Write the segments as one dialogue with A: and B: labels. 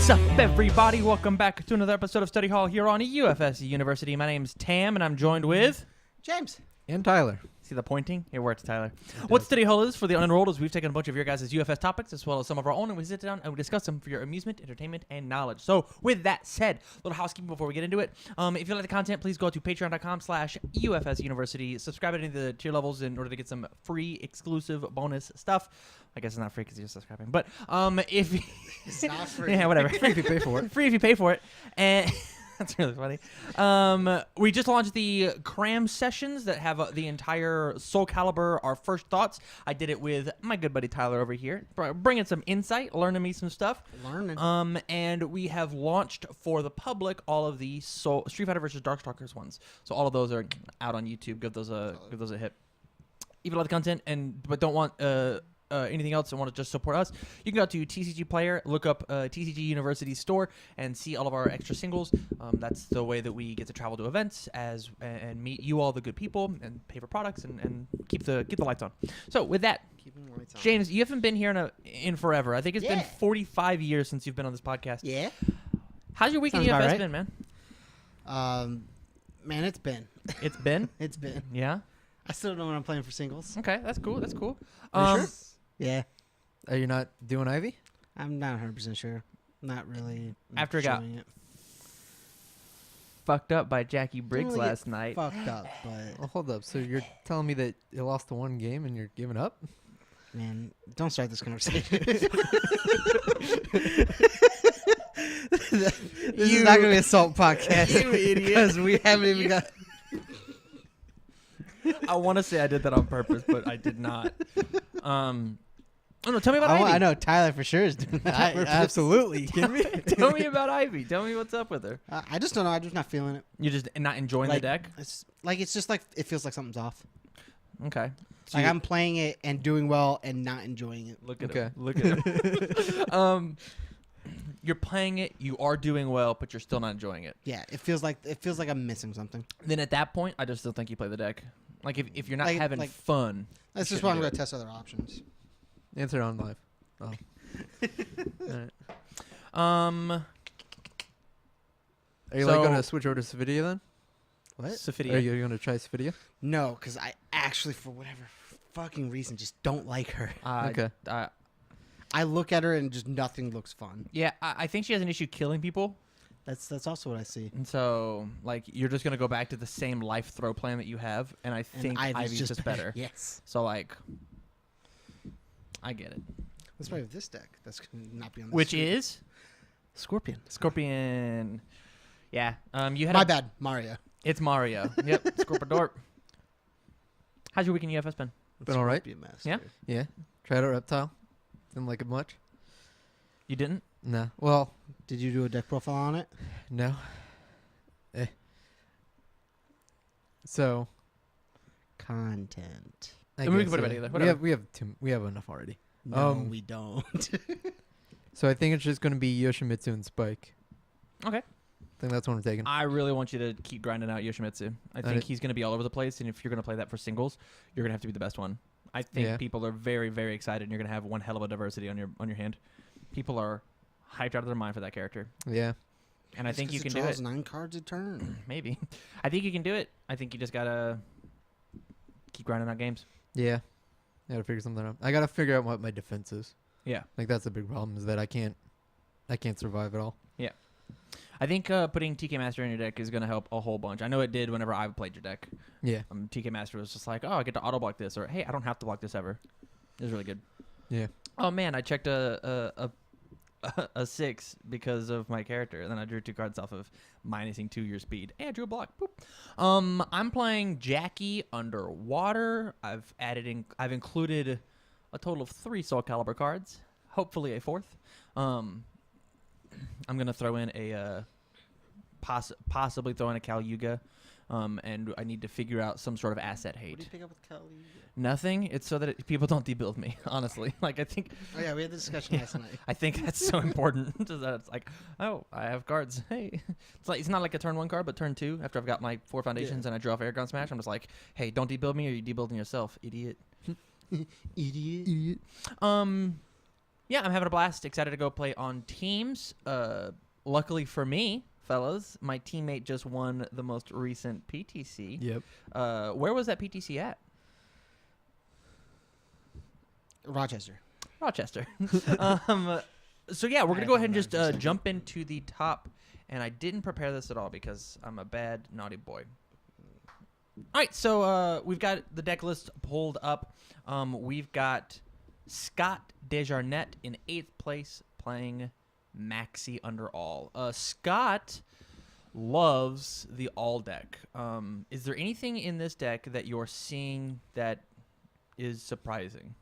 A: What's up, everybody? Welcome back to another episode of Study Hall here on UFSU University. My name's Tam, and I'm joined with...
B: James.
C: And Tyler.
A: See the pointing? It works, Tyler. What Study Hall is for the unenrolled is we've taken a bunch of your guys' UFS topics as well as some of our own, and we sit down and we discuss them for your amusement, entertainment, and knowledge. So with that said, a little housekeeping before we get into it. If you like the content, please go to patreon.com/UFS University. Subscribe to any of the tier levels in order to get some free, exclusive bonus stuff. I guess it's not free because you're subscribing. But if
B: It's not free.
A: yeah, whatever.
C: Free if you pay for it.
A: Free if you pay for it. And that's really funny. We just launched the cram sessions that have the entire Soul Calibur, our first thoughts. I did it with my good buddy Tyler over here, bringing some insight, learning me some stuff. And we have launched for the public all of the Street Fighter vs. Darkstalkers ones. So all of those are out on YouTube. Give those a hit. If you like the content but don't want anything else and want to just support us, you can go to TCG Player, look up TCG University Store, and see all of our extra singles. That's the way that we get to travel to events and meet you all, the good people, and pay for products and keep the lights on. So with that, James, you haven't been here in forever. I think it's been 45 years since you've been on this podcast.
B: Yeah.
A: How's your week in
B: Sounds about
A: UFS
B: right.
A: been, man?
B: Man, it's been.
A: It's been?
B: It's been.
A: Yeah?
B: I still don't know when I'm playing for singles.
A: Okay, that's cool. That's cool.
B: Are you sure? Yeah.
C: Are you not doing Ivy?
B: I'm not 100% sure. Not really.
A: After it got
B: showing it.
A: fucked up by Jackie Briggs
B: Really
A: last night.
B: Fucked up, but
C: Well, hold up. So you're telling me that you lost the one game and you're giving up?
B: man, don't start this conversation. This is not gonna be a salt podcast.
A: You idiot.
B: Because we haven't even got.
A: I want to say I did that on purpose, but I did not. Oh no, tell me about Ivy.
B: I know Tyler for sure is doing that.
C: Absolutely. You kidding me?
A: Tell me about Ivy. Tell me what's up with her.
B: I just don't know. I'm just not feeling it.
A: You're just not enjoying the deck?
B: It's just like it feels like something's off.
A: Okay. So
B: Like I'm playing it and doing well and not enjoying it.
A: look at
C: Okay.
A: him. Look at him. You're playing it. You are doing well, but you're still not enjoying it.
B: Yeah, it feels like I'm missing something.
A: Then at that point, I just still think you play the deck. Like if you're not
B: Like-
A: having
B: like-
A: fun.
B: That's
A: you
B: just why I'm
A: shouldn't
B: going
A: do
B: to test other options.
C: Answer on live. Oh.
A: All right.
C: Are you
A: So-
C: going to switch over to Sophidia then?
B: What?
A: Sophidia.
C: Are you going to try Sophidia?
B: No, because I actually, for whatever fucking reason, just don't like her.
C: Okay.
B: I look at her and just nothing looks fun.
A: Yeah, I think she has an issue killing people.
B: That's also what I see.
A: And so, like, you're just going to go back to the same life throw plan that you have, and I think Ivy's just better.
B: Yes.
A: So, like, I get it.
B: Let's play with this deck. That's going to not be on this.
A: Which
B: stream.
A: is
B: Scorpion.
A: Scorpion. Yeah. You had
B: My bad, Mario.
A: It's Mario. Yep. Scorpidorp. How's your week in UFS been?
C: Been all right.
B: Scorpion Master.
A: Yeah?
C: Yeah. Tried out Reptile. Didn't like it much.
A: You didn't?
C: No. Well,
B: Did you do a deck profile on it?
C: no. So,
B: Content.
C: I
A: We can
C: guess,
A: put it back
C: yeah.
A: together.
C: We have enough already.
B: No, we don't.
C: So I think it's just going to be Yoshimitsu and Spike.
A: Okay.
C: I think that's what I'm taking.
A: I really want you to keep grinding out Yoshimitsu. I think he's going to be all over the place, and if you're going to play that for singles, you're going to have to be the best one. I think people are very, very excited, and you're going to have one hell of a diversity on your hand. People are hyped out of their mind for that character.
C: Yeah.
B: Just
A: And I think
B: 'cause
A: you
B: it
A: can do
B: draws
A: it.
B: 9 cards a turn.
A: Maybe. I think you can do it. I think you just got to keep grinding out games.
C: Yeah. I got to figure something out. I got to figure out what my defense is.
A: Yeah.
C: Like, that's the big problem, is that I can't survive at all.
A: I think putting TK Master in your deck is going to help a whole bunch. I know it did whenever I played your deck.
C: Yeah.
A: TK Master was just like, oh, I get to auto block this, or hey, I don't have to block this ever. It was really good.
C: Yeah.
A: Oh man, I checked a 6 because of my character, and then I drew 2 cards off of minusing 2 your speed. And I drew a block. Boop. I'm playing Jackie Underwater. I've included a total of 3 Soul Calibur cards. Hopefully a 4th. I'm gonna throw in a possibly throw in a Calyuga, and I need to figure out some sort of asset hate.
B: What do you pick up with Kelly?
A: Nothing. It's so that people don't debuild me. Honestly, like I think.
B: Oh yeah, we had this discussion last night.
A: I think that's so important. That it's like, oh, I have cards. Hey, it's not like a turn 1 card, but turn 2. After I've got my 4 foundations and I draw off Airgun Smash, I'm just like, hey, don't debuild me, or you debuilding yourself, idiot.
B: Idiot.
A: Yeah, Yeah, I'm having a blast. Excited to go play on teams. Luckily for me, fellas, my teammate just won the most recent PTC.
C: Yep.
A: Where was that PTC at?
B: Rochester.
A: Rochester. So yeah, we're gonna go ahead and just jump into the top. And I didn't prepare this at all because I'm a bad, naughty boy. All right, so we've got the deck list pulled up. We've got Scott Desjarnais in 8th place playing Maxi under all. Scott loves the all deck. Is there anything in this deck that you're seeing that is surprising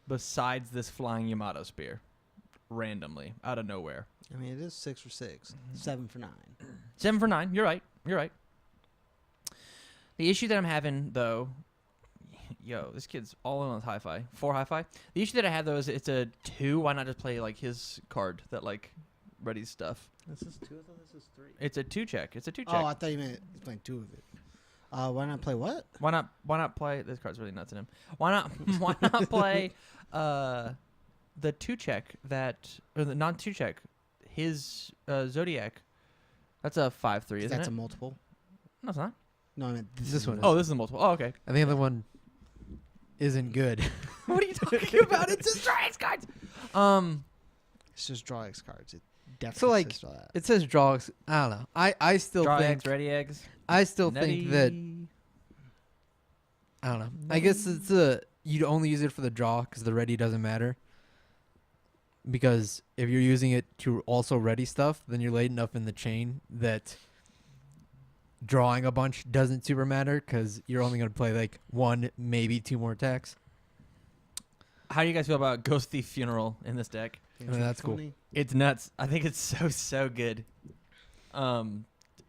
A: besides this flying Yamato spear randomly out of nowhere?
B: I mean, it is 6 for 6, 7 for 9.
A: 7 for 9. You're right. You're right. The issue that I'm having, though, yo, this kid's all in on hi-fi. 4 hi-fi. The issue that I have, though, is it's a 2. Why not just play, like, his card that, like, readies stuff?
B: This is 2. I thought this is 3.
A: It's a 2-check. It's a 2-check.
B: Oh, I thought you meant he's playing 2 of it. Why not play what?
A: Why not play? This card's really nuts in him. Why not play the 2-check or the non-2-check? His Zodiac. That's a 5/3, isn't
B: That's
A: it?
B: a multiple.
A: No, it's not.
B: No, I meant
C: This one is.
A: Oh, this is a multiple. Oh, okay.
C: I think the other one isn't good.
A: What are you talking about? It's just Drax cards.
B: It's just draw X cards. It definitely
C: So, like,
B: says draw that.
C: It says draw. I don't know. I still
A: Draw
C: think.
A: eggs, ready eggs.
C: I still think that.
A: Nutty.
C: I don't know. I guess it's you'd only use it for the draw because the ready doesn't matter. Because if you're using it to also ready stuff, then you're late enough in the chain that drawing a bunch doesn't super matter because you're only going to play like 1, maybe 2 more attacks.
A: How do you guys feel about Ghost Thief Funeral in this deck?
C: That's cool.
A: It's nuts. I think it's so good.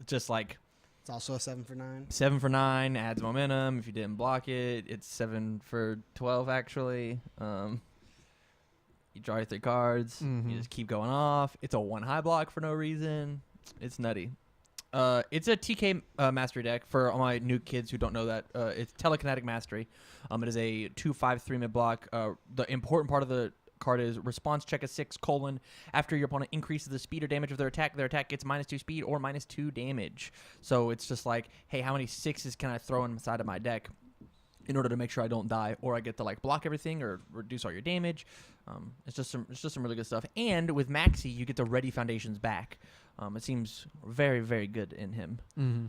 A: Just like
B: It's also a 7 for 9.
A: 7 for 9 adds momentum. If you didn't block it, it's 7 for 12 actually. You draw your 3 cards.
C: Mhm.
A: You just keep going off. It's a 1 high block for no reason. It's nutty. It's a TK mastery deck for all my new kids who don't know that. It's telekinetic mastery. It is a 2/5/3 mid block. The important part of the card is response check a 6: after your opponent increases the speed or damage of their attack gets -2 speed or -2 damage. So it's just like, hey, how many 6s can I throw inside of my deck in order to make sure I don't die, or I get to like block everything or reduce all your damage. It's just some really good stuff. And with Maxi, you get the ready foundations back. It seems very, very good in him.
C: Mm-hmm.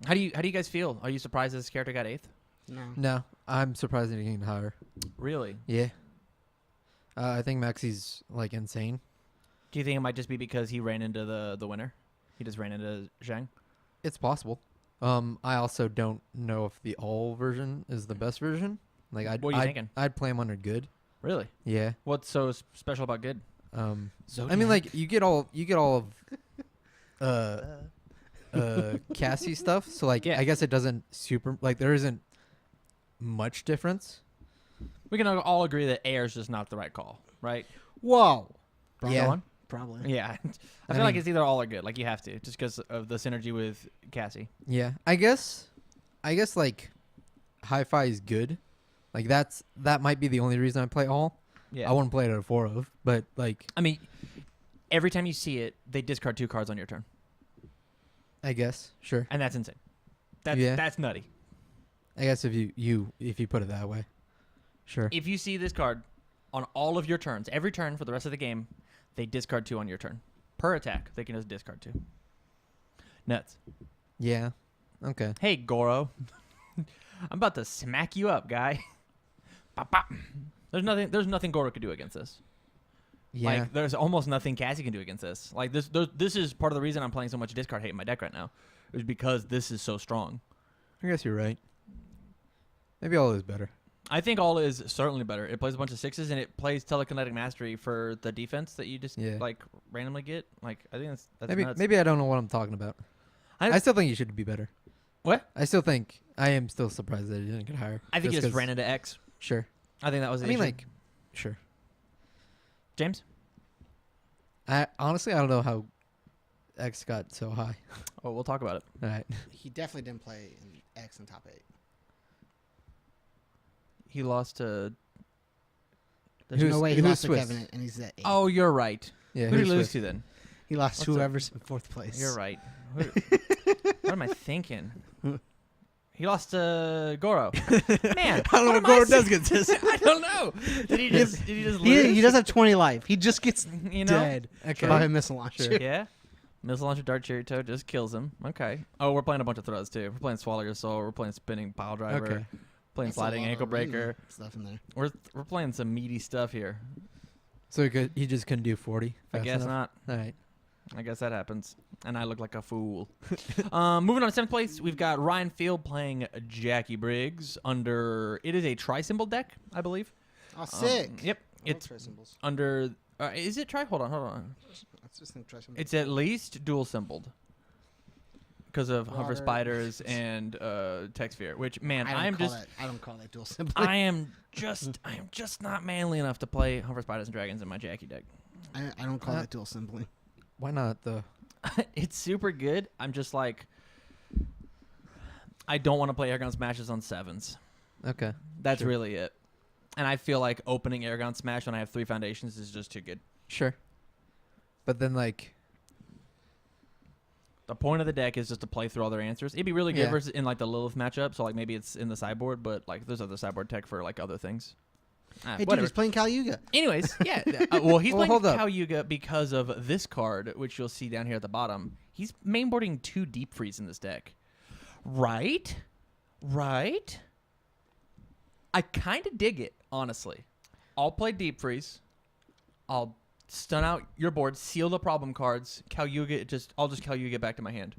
A: How do you guys feel? Are you surprised this character got 8th?
B: No.
C: No, I'm surprised it getting higher.
A: Really?
C: Yeah. I think Maxi's like insane.
A: Do you think it might just be because he ran into the winner? He just ran into Zhang?
C: It's possible. I also don't know if the all version is the best version. Like
A: What are you thinking?
C: I'd play him under good.
A: Really?
C: Yeah.
A: What's so special about good?
C: I mean, like you get all of Cassie stuff. So like,
A: Yeah.
C: I guess it doesn't super like there isn't much difference.
A: We can all agree that air is just not the right call, right?
B: Whoa.
C: Yeah.
A: Go on?
B: Probably.
A: Yeah. I
C: I
A: feel like
C: mean-
A: it's either all or good. Like you have to, just because of the synergy with Cassie.
C: Yeah. I guess like hi-fi is good. Like that might be the only reason I play all.
A: Yeah.
C: I wouldn't play it at a 4 of, but like
A: I mean, every time you see it, they discard 2 cards on your turn,
C: I guess sure.
A: and that's insane. That's nutty.
C: I guess if you put it that way, sure.
A: If you see this card on all of your turns, every turn for the rest of the game, they discard 2 on your turn. Per attack, they can just discard 2. Nuts.
C: Yeah. Okay.
A: Hey, Goro. I'm about to smack you up, guy. Bop, bop. There's nothing Goro could do against this.
C: Yeah.
A: Like, there's almost nothing Cassie can do against this. Like, this is part of the reason I'm playing so much discard hate in my deck right now. Is because this is so strong.
C: I guess you're right. Maybe all is better.
A: I think all is certainly better. It plays a bunch of 6s, and it plays telekinetic mastery for the defense that you just like randomly get. Like, I think that's nuts.
C: Maybe I don't know what I'm talking about. I still think you should be better.
A: What?
C: I am still surprised that it didn't get higher.
A: I think you just
C: 'cause-
A: ran into X.
C: Sure.
A: I think that was the
C: I mean,
A: issue.
C: like, sure.
A: James?
C: I honestly don't know how X got so high.
A: Oh, we'll talk about it.
C: All right.
B: He definitely didn't play in X in top 8.
A: He lost to
B: There's
C: Who's-
B: no way he
C: who's
B: lost to
C: Swiss?
B: Kevin, and he's at 8.
A: Oh, you're right.
C: Yeah,
A: Who did he
C: who's
A: lose
C: Swiss?
A: to then?
B: He lost
A: what's
B: to
A: the-
B: whoever's in 4th place.
A: You're right. What am I thinking? He lost to Goro. Man,
C: I don't know
A: what
C: what
A: am
C: Goro
A: saying?
C: does against this.
A: I don't know. Did he just lose?
B: He does have 20 life. He just gets
A: You know?
B: dead
C: Okay.
B: by a missile launcher.
C: Sure.
A: Yeah. Missile launcher Dart Cherry Toad just kills him. Okay. Oh, we're playing a bunch of throws too. We're playing Swallow Your Soul. We're playing Spinning Pile Driver.
C: Okay.
A: Playing
B: That's a
A: Sliding
B: lot
A: Ankle
B: of really
A: Breaker.
B: stuff in there.
A: We're playing some meaty stuff here.
C: So he just couldn't do 40.
A: I
C: fast
A: guess
C: enough?
A: not.
C: All right.
A: I guess that happens. And I look like a fool. Moving on to 7th place, we've got Ryan Field playing Jackie Briggs under. It is a tri-symbol deck, I believe.
B: Oh, sick.
A: Yep.
B: I love
A: It's
B: tri-symbols.
A: under. Is it tri? Hold on.
B: I just think tri-symbols.
A: It's at least dual symboled. Because of hover
B: Water.
A: spiders and tech sphere, which man,
B: I don't call that dual symbol.
A: I am just not manly enough to play hover spiders and dragons in my Jackie deck.
B: I don't call that dual symboling.
C: Why not though?
A: It's super good. I'm just like, I don't want to play Airgun Smashes on 7s.
C: Okay.
A: That's
C: Sure.
A: really it. And I feel like opening Airgun Smash when I have 3 foundations is just too good.
C: Sure. But then like
A: The point of the deck is just to play through all their answers. It'd be really good
C: Yeah.
A: versus in like the Lilith matchup. So like maybe it's in the sideboard, but like there's other sideboard tech for like other things.
B: Hey, dude,
A: Whatever.
B: he's playing Caliuga.
A: Anyways, yeah. Well, he's
C: Well,
A: playing
C: hold up.
A: Caliuga because of this card, which you'll see down here at the bottom. He's mainboarding 2 Deep Freeze in this deck. Right? I kind of dig it, honestly. I'll play Deep Freeze. I'll stun out your board, seal the problem cards. I'll just Caliuga back to my hand.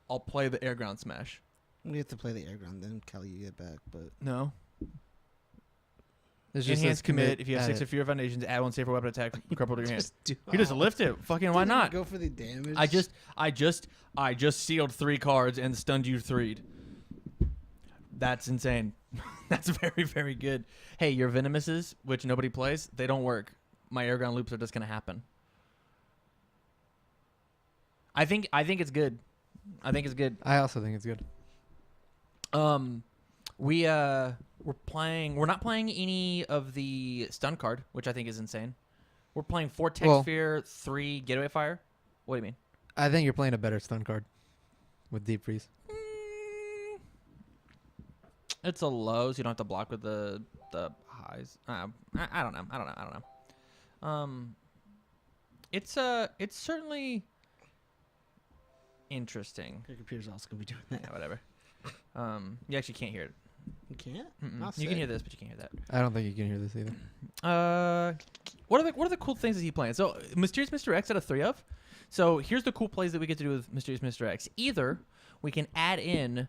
A: I'll play the Air Ground Smash.
B: We have to play the air ground, then Caliuga back. But
A: No.
C: it's just
A: Enhance
C: says
A: commit. If you have
C: add
A: 6
C: it.
A: or fewer foundations, add 1 safer weapon attack, cripple to your hand.
B: just do.
A: You just lift it. Fucking why not?
B: Go for the damage.
A: I just sealed 3 cards and stunned you 3'd. That's insane. That's very, very good. Hey, your Venomouses, which nobody plays, they don't work. My Airground loops are just gonna happen. I think it's good.
C: I also think it's good.
A: We're not playing any of the stun card, which I think is insane. We're playing 4 Tech
C: Well-
A: Sphere, 3 Getaway Fire. What do you mean?
C: I think you're playing a better stun card with Deep Freeze.
A: It's a low, so you don't have to block with the highs. I don't know. It's certainly interesting.
B: Your computer's also gonna be doing that.
A: Yeah, whatever. You actually can't hear it.
B: You can't.
A: Mm-mm.
B: I'll
A: You
B: say.
A: can hear this, but you can't hear that.
C: I don't think you can hear this either.
A: What are the cool things is he playing? So Mysterious Mr. X out of 3 of. So here's the cool plays that we get to do with Mysterious Mr. X. Either we can add in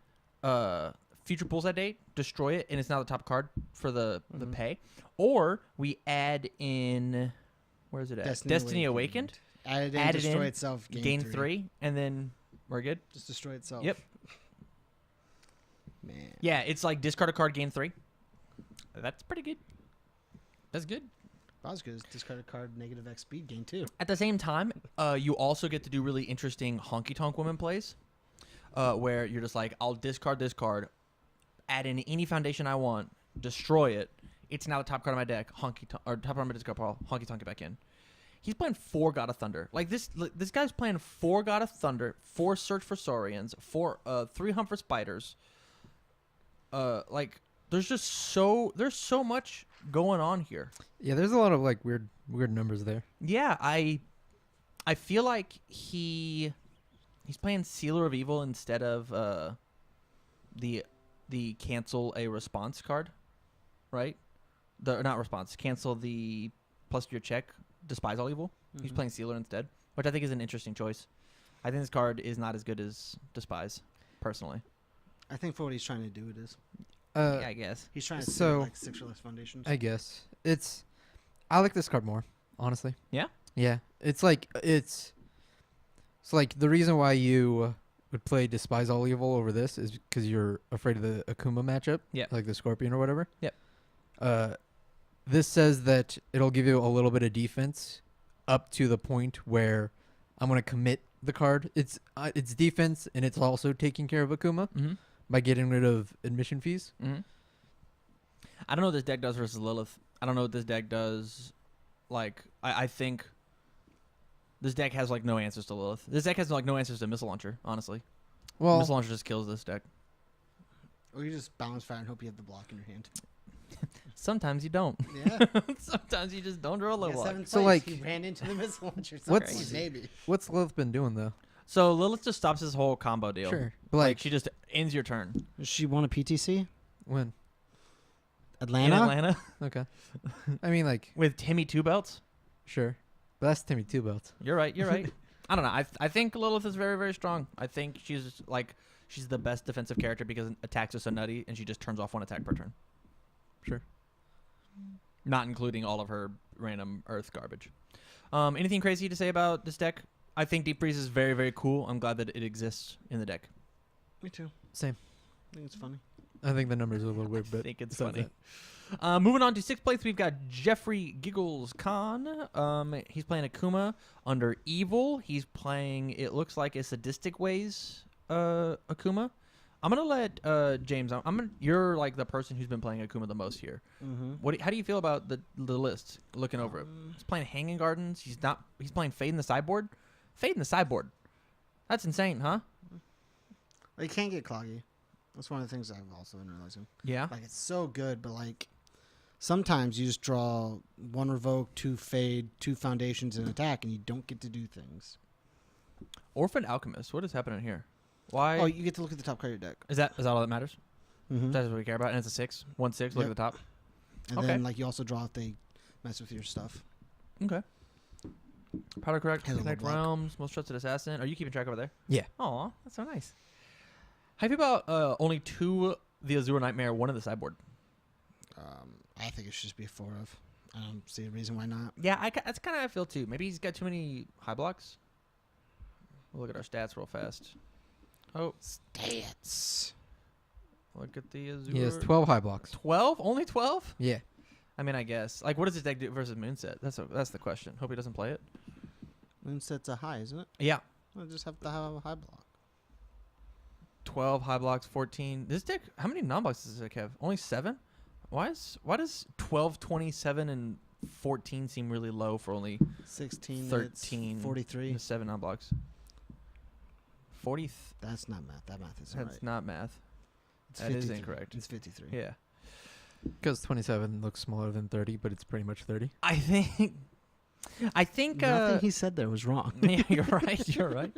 A: Future Bullseye Date, destroy it, and it's now the top card for the pay. Or we add in, where is it at? Destiny Awakened.
B: Add it in,
A: Add it
B: destroy
A: in,
B: itself.
A: Gain 3, and then we're good.
B: Just destroy itself.
A: Yep.
B: Man.
A: Yeah, it's like discard a card, gain 3. That's pretty good. That's good.
B: That's good. Discard a card, negative X speed, gain 2.
A: At the same time, you also get to do really interesting honky tonk women plays, where you're just like, I'll discard this card, add in any foundation I want, destroy it. It's now the top card of my deck. Or top card of my discard pile. Honky tonk it back in. He's playing 4 God of Thunder. Like this guy's playing 4 God of Thunder, 4 Search for Saurians, 3 Hunt for Spiders. Like there's so much going on here.
C: Yeah, there's a lot of like weird numbers there.
A: Yeah, I feel like he's playing Sealer of Evil instead of the cancel a response card, right? Not response, cancel the plus your check, despise all evil. He's playing Sealer instead, which I think is an interesting choice. I think this card is not as good as despise, personally.
B: I think for what he's trying to do, it is.
A: Yeah, I guess.
B: He's trying to
C: so-
B: do like 6 or less foundations.
C: I guess I like this card more, honestly.
A: Yeah?
C: Yeah, it's like the reason why you would play Despise All Evil over this is because you're afraid of the Akuma matchup.
A: Yeah.
C: Like the Scorpion or whatever.
A: Yep.
C: This says that it'll give you a little bit of defense up to the point where I'm gonna commit the card. It's defense and it's also taking care of Akuma
A: Mm-hmm.
C: by getting rid of admission fees.
A: Mm-hmm. I don't know what this deck does versus Lilith. I don't know what this deck does. Like, I think this deck has, like, no answers to Lilith. This deck has, like, no answers to Missile Launcher, honestly.
C: Well,
A: Missile Launcher just kills this deck.
B: Or you just balance fire and hope you have the block in your hand.
A: Sometimes you don't.
B: Yeah.
A: Sometimes you just don't draw a low block.
C: So, like,
B: he ran into the missile launcher.
C: what's-
B: Maybe?
C: what's Lilith been doing though?
A: So Lilith just stops this whole combo deal.
C: Sure, but
A: Like,
C: like
A: she just ends your turn.
B: She won a PTC.
C: when?
B: Atlanta.
A: In Atlanta
C: Okay. I mean, like,
A: with Timmy Two Belts.
C: sure, but that's Timmy Two Belts.
A: You're right. You're right. I don't know. I think Lilith is very, very strong. I think she's the best defensive character because attacks are so nutty, and she just turns off one attack per turn.
C: Sure.
A: Not including all of her random Earth garbage. Anything crazy to say about this deck? I think Deep Freeze is very, very cool. I'm glad that it exists in the deck.
B: Me too.
C: Same.
B: I think it's funny.
C: I think the numbers are a little weird,
A: I
C: but
A: think it's
C: besides
A: funny. Moving on to 6th place, we've got Jeffrey Giggles Khan. He's playing Akuma under Evil. He's playing, it looks like, a Sadistic Ways Akuma. I'm gonna let James. You're like the person who's been playing Akuma the most here.
B: Mm-hmm.
A: How do you feel about the list? Looking over it, he's playing Hanging Gardens. He's playing Fade in the Sideboard. Fade in the Sideboard. That's insane, huh?
B: Well, you can't get cloggy. That's one of the things I've also been realizing.
A: Yeah.
B: Like, it's so good, but like sometimes you just draw 1 Revoke, 2 Fade, 2 Foundations, and attack, and you don't get to do things.
A: Orphan Alchemist. What is happening here? Why?
B: Oh, you get to look at the top card of your deck.
A: Is that all that matters?
B: Mm-hmm.
A: That's what we care about. And it's a 6. 1/6. Look
B: Yep.
A: at the top.
B: And
A: Okay.
B: then like you also draw if they mess with your stuff.
A: Okay. Powder Correct,
B: Hello,
A: Connect
B: Block.
A: Realms, Most Trusted Assassin. Are you keeping track over there?
C: Yeah.
A: Aw, that's so nice. How do you feel about only 2 the Azure Nightmare, 1 of the sideboard?
B: I think it should just be a 4 of. I don't see a reason why not.
A: Yeah, that's kind of how I feel too. Maybe he's got too many high blocks. We'll look at our stats real fast. Oh,
B: Stats.
A: look at the Azure.
C: He has 12 high blocks.
A: 12? Only 12?
C: Yeah.
A: I mean, I guess. Like, what does this deck do versus Moonset? That's the question. Hope he doesn't play it.
B: Moonset's a high, isn't it?
A: Yeah.
B: We'll just have to have a high block.
A: 12 high blocks, 14. This deck, how many non-blocks does this deck have? Only 7? Why does 12, 27, and 14 seem really low for only
B: 16,
A: 13,
B: that's 43.
A: 7 non-blocks? 40.
B: That's not math. That math is
A: That's
B: right.
A: not math.
B: It's
A: that is
B: 53.
A: incorrect.
B: It's 53.
A: Yeah.
C: Because 27 looks smaller than 30, but it's pretty much 30.
A: I think.
B: Nothing he said there was wrong.
A: Yeah, you're right. You're right.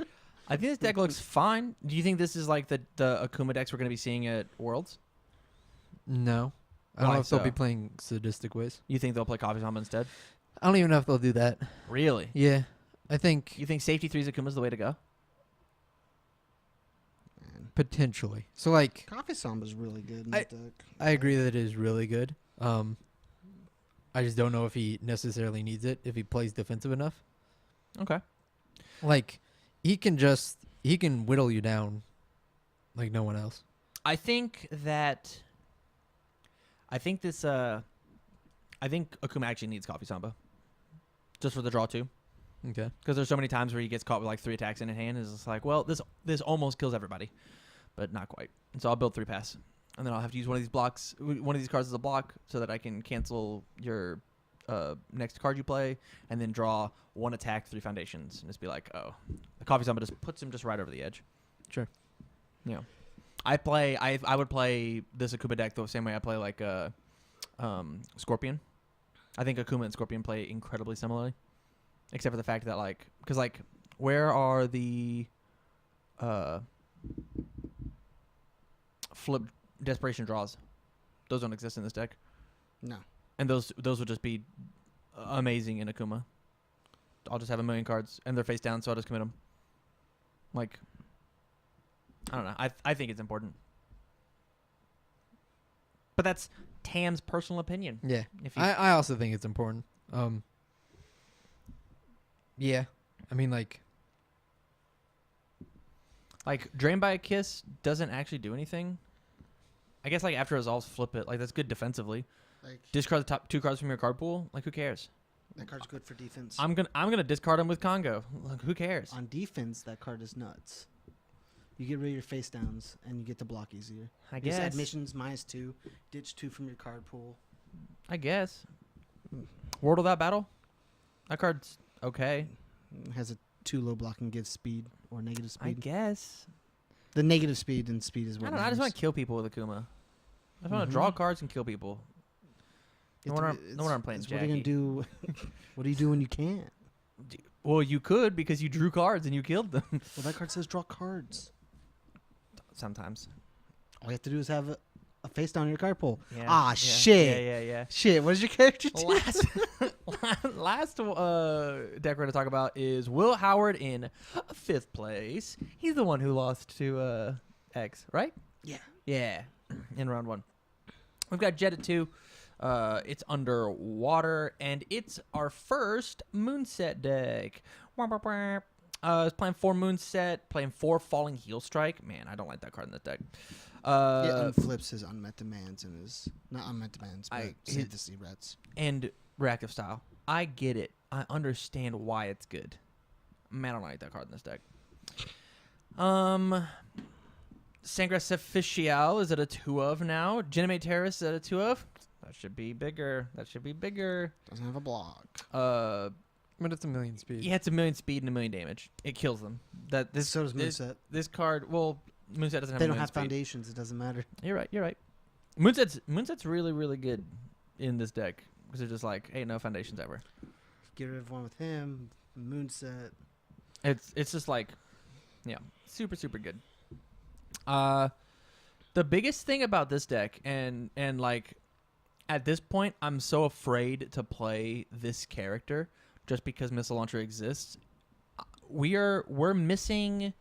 A: I think this deck looks fine. Do you think this is like the Akuma decks we're going to be seeing at Worlds?
C: No. I don't
A: Why
C: know if they'll
A: so?
C: be playing Sadistic Ways.
A: You think they'll play Coffee Samba instead?
C: I don't even know if they'll do that.
A: Really?
C: Yeah. I think
A: You think Safety 3's Akuma's the way to go?
B: Man.
C: potentially. So, like,
B: Coffee Samba's really good in that deck.
C: I agree that it is really good. I just don't know if he necessarily needs it if he plays defensive enough.
A: Okay.
C: Like, he can whittle you down like no one else.
A: I think Akuma actually needs Coffee Samba. Just for the draw too.
C: Okay.
A: Because there's so many times where he gets caught with like 3 attacks in his hand. It's just like, well, this almost kills everybody. But not quite. And so I'll build 3 pass. And then I'll have to use one of these cards as a block so that I can cancel your next card you play and then draw 1 attack, 3 foundations. And just be like, oh. The Coffee Samba just puts him just right over the edge.
C: Sure.
A: Yeah. I would play this Akuma deck the same way I play like Scorpion. I think Akuma and Scorpion play incredibly similarly. Except for the fact that because where are the flip desperation draws? Those don't exist in this deck.
B: No.
A: And those would just be amazing in Akuma. I'll just have a million cards and they're face down, so I'll just commit them. Like, I don't know. I think it's important. But that's Tam's personal opinion.
C: Yeah.
A: If he,
C: I also think it's important. Yeah. I mean, like,
A: Drain by a Kiss doesn't actually do anything. I guess after resolves, flip it. That's good defensively. Discard the top 2 cards from your card pool. Who cares?
B: That card's good for defense.
A: I'm gonna discard them with Congo. Who cares?
B: On defense, that card is nuts. You get rid of your face downs, and you get to block easier.
A: I
B: Just
A: guess.
B: admissions -2, ditch 2 from your card pool.
A: I guess. World Without Battle? That card's okay.
B: Has a 2 low block and gives speed or negative
A: I
B: speed.
A: guess.
B: The negative speed and speed is
A: I
B: what
A: don't know. I just want
B: matters.
A: to kill people with Akuma. I just want to draw cards and kill people. No wonder I'm playing
B: What are you gonna
A: Jackie.
B: do? What do you do when you can't?
A: Well, you could because you drew cards and you killed them.
B: Well, that card says draw cards.
A: Sometimes.
B: All you have to do is have a face down in your card pool.
A: Yeah.
B: Ah,
A: yeah,
B: shit.
A: Yeah.
B: Shit, what does your character do?
A: Last deck we're going to talk about is Will Howard in 5th place. He's the one who lost to X, right?
B: Yeah.
A: Yeah, in round 1. We've got Jet at 2. It's underwater, and it's our first Moonset deck. It's playing 4 Moonset, playing 4 Falling Heel Strike. Man, I don't like that card in this deck.
B: Yeah, flips his unmet demands and his not unmet demands, but save the sea rats.
A: And reactive style. I get it. I understand why it's good. Man, I don't like that card in this deck. Sangres Official is at a 2 of now. Genome Terrace is at a 2 of. That should be bigger.
B: Doesn't have a block.
C: But it's a million speed.
A: Yeah, it's a million speed and a million damage. It kills them.
B: So does Moonset.
A: This card, well, Moonset doesn't have
B: They
A: a
B: don't
A: million
B: have
A: speed.
B: foundations. It doesn't matter.
A: You're right. Moonset's really, really good in this deck because they're just like, ain't no foundations ever.
B: Get rid of one with him. Moonset.
A: It's just like, yeah, super, super good. The biggest thing about this deck, and like, at this point, I'm so afraid to play this character just because Missile Launcher exists. We're missing,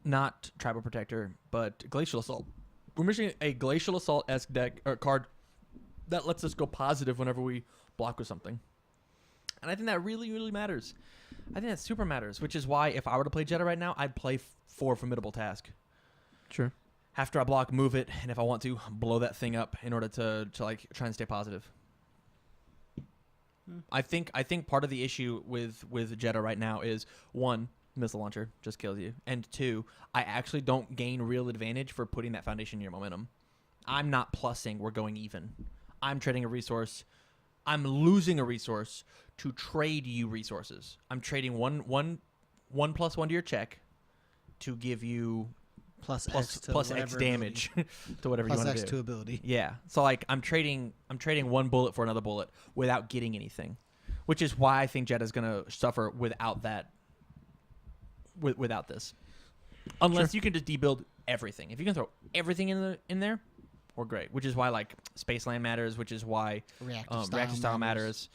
A: not Tribal Protector, but Glacial Assault. We're missing a Glacial Assault-esque deck or card that lets us go positive whenever we block with something. And I think that really, really matters. I think that super matters, which is why if I were to play Jetta right now, I'd play 4 Formidable Task.
C: Sure.
A: After I block, move it, and if I want to, blow that thing up in order to like try and stay positive. I think part of the issue with Jetta right now is 1, Missile Launcher just kills you, and 2, I actually don't gain real advantage for putting that foundation in your momentum. I'm not plussing, we're going even. I'm trading a resource. I'm losing a resource to trade you resources. I'm trading one plus 1 to your check to give you
B: Plus
A: plus
B: X to
A: plus
B: whatever
A: X damage to whatever
B: Plus
A: you want
B: X
A: to
B: to
A: do.
B: ability.
A: Yeah. So like I'm trading 1 bullet for another bullet without getting anything, which is why I think Jetta's gonna suffer without that. Without this, unless you can just debuild everything. If you can throw everything in there, we're great. Which is why like Spaceland matters. Which is why reactive style matters.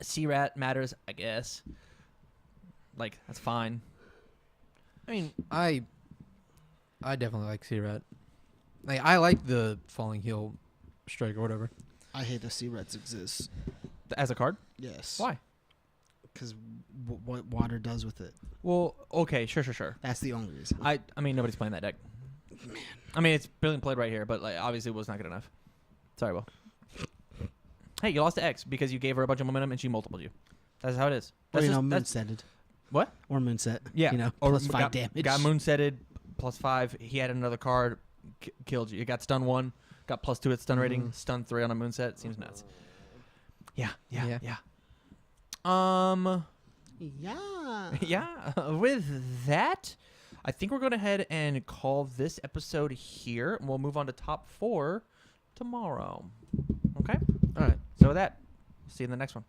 A: Sea Rat matters, I guess. Like that's fine.
C: I mean, I definitely like Sea Rat. Like I like the Falling Heel Strike or whatever.
B: I hate the sea rats exist.
A: As a card?
B: Yes.
A: Why?
B: Because what water does with it.
A: Well, okay, sure.
B: That's the only reason.
A: I mean, nobody's playing that deck.
B: Man.
A: I mean, it's being played right here, but like obviously it was not good enough. Sorry, Will. Hey, you lost to X because you gave her a bunch of momentum and she multiplied you. That's how it is.
B: Or,
A: That's
B: moonsetted.
A: What?
B: Or moonset.
A: Yeah.
B: You know,
A: Or
B: plus 5 damage.
A: Got moonsetted, +5. He had another card, killed you. It got stun 1, got +2 at stun rating, stun 3 on a moonset. Seems nuts. Yeah.
B: Yeah.
A: Yeah. With that, I think we're going to head and call this episode here. And we'll move on to top 4 tomorrow. Okay?
C: All right.
A: So with that, see you in the next one.